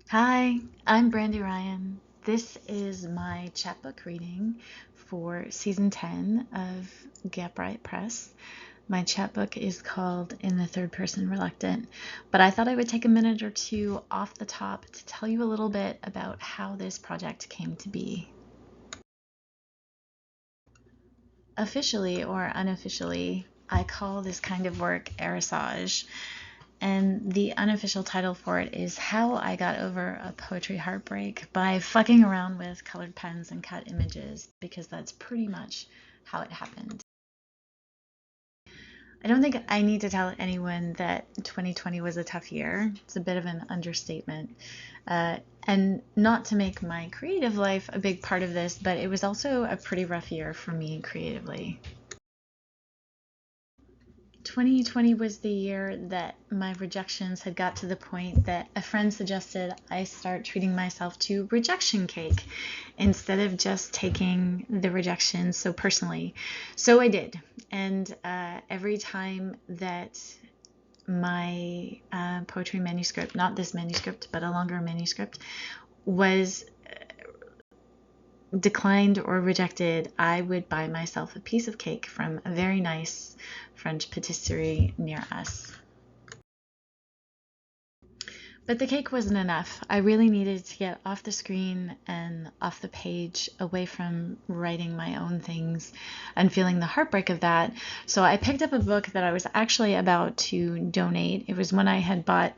Hi, I'm Brandy Ryan. This is my chapbook reading for season 10 of Get Bright Press. My chapbook is called In the Third Person Reluctant, but I thought I would take a minute or two off the top to tell you a little bit about how this project came to be. Officially or unofficially, I call this kind of work aerosage. And the unofficial title for it is How I Got Over a Poetry Heartbreak by Fucking Around with Colored Pens and Cut Images, because that's pretty much how it happened. I don't think I need to tell anyone that 2020 was a tough year. It's a bit of an understatement. And not to make my creative life a big part of this, but it was also a pretty rough year for me creatively. 2020 was the year that my rejections had got to the point that a friend suggested I start treating myself to rejection cake instead of just taking the rejection so personally. So I did. And every time that my poetry manuscript, not this manuscript, but a longer manuscript, was declined or rejected, I would buy myself a piece of cake from a very nice French patisserie near us. But the cake wasn't enough. I really needed to get off the screen and off the page, away from writing my own things and feeling the heartbreak of that. So I picked up a book that I was actually about to donate. It was one I had bought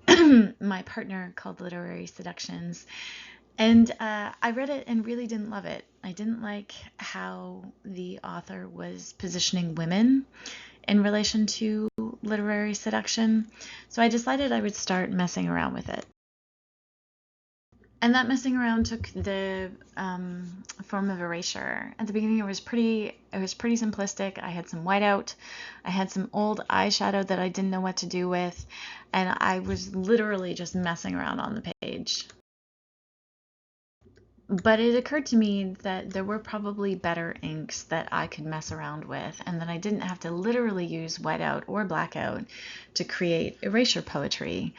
my partner, called Literary Seductions. And I read it and really didn't love it. I didn't like how the author was positioning women in relation to literary seduction. So I decided I would start messing around with it. And that messing around took the form of erasure. At the beginning, it was pretty simplistic. I had some whiteout, I had some old eyeshadow that I didn't know what to do with, and I was literally just messing around on the page. But it occurred to me that there were probably better inks that I could mess around with, and that I didn't have to literally use whiteout or blackout to create erasure poetry.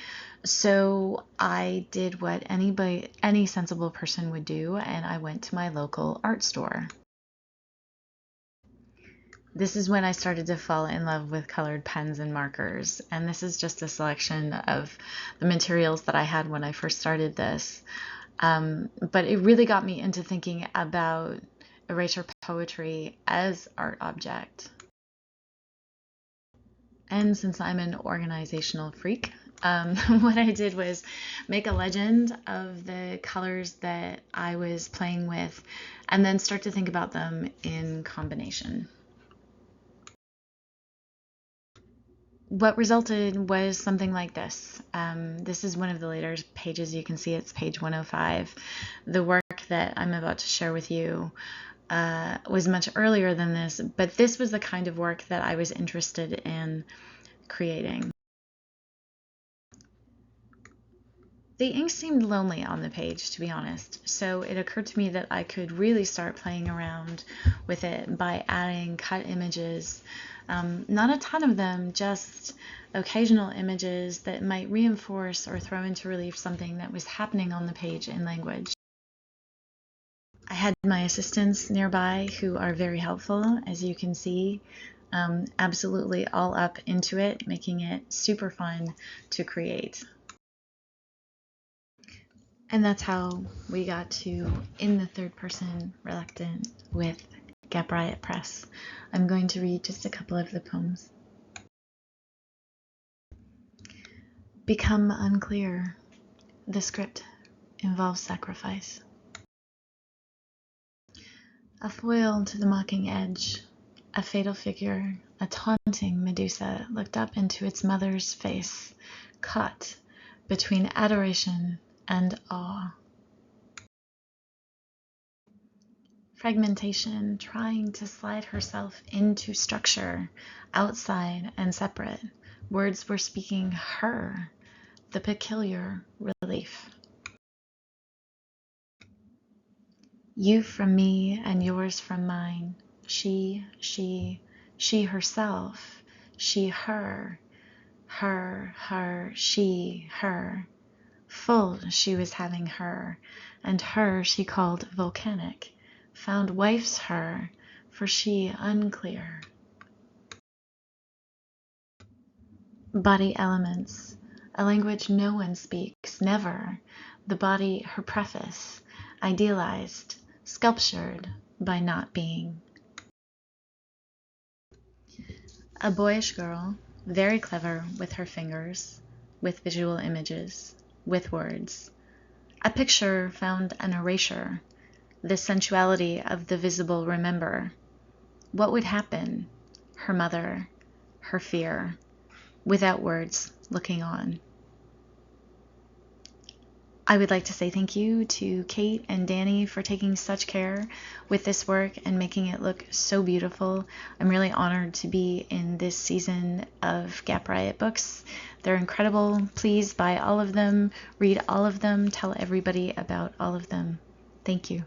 So I did what any sensible person would do, and I went to my local art store. This is when I started to fall in love with colored pens and markers, and this is just a selection of the materials that I had when I first started this. But it really got me into thinking about erasure poetry as art object. And since I'm an organizational freak, what I did was make a legend of the colors that I was playing with and then start to think about them in combination. What resulted was something like this. This is one of the later pages. You can see it's page 105. The work that I'm about to share with you was much earlier than this, but this was the kind of work that I was interested in creating. The ink seemed lonely on the page, to be honest, so it occurred to me that I could really start playing around with it by adding cut images. Not a ton of them, just occasional images that might reinforce or throw into relief something that was happening on the page in language. I had my assistants nearby who are very helpful, as you can see, absolutely all up into it, making it super fun to create. And that's how we got to In the Third Person Reluctant with Get Riot Press. I'm going to read just a couple of the poems. Become unclear. The script involves sacrifice. A foil to the mocking edge, a fatal figure, a taunting Medusa looked up into its mother's face, caught between adoration and awe. Fragmentation, trying to slide herself into structure, outside and separate. Words were speaking her, the peculiar relief. You from me and yours from mine. She herself, she her, she her. Full she was having her, and her she called volcanic, found wife's her, for she unclear. Body elements, a language no one speaks, never, the body her preface, idealized, sculptured by not being. A boyish girl, very clever with her fingers, with visual images, with words. A picture found an erasure, the sensuality of the visible remember. What would happen? Her mother, her fear, without words, looking on. I would like to say thank you to Kate and Danny for taking such care with this work and making it look so beautiful. I'm really honored to be in this season of Gap Riot books. They're incredible. Please buy all of them, read all of them, tell everybody about all of them. Thank you.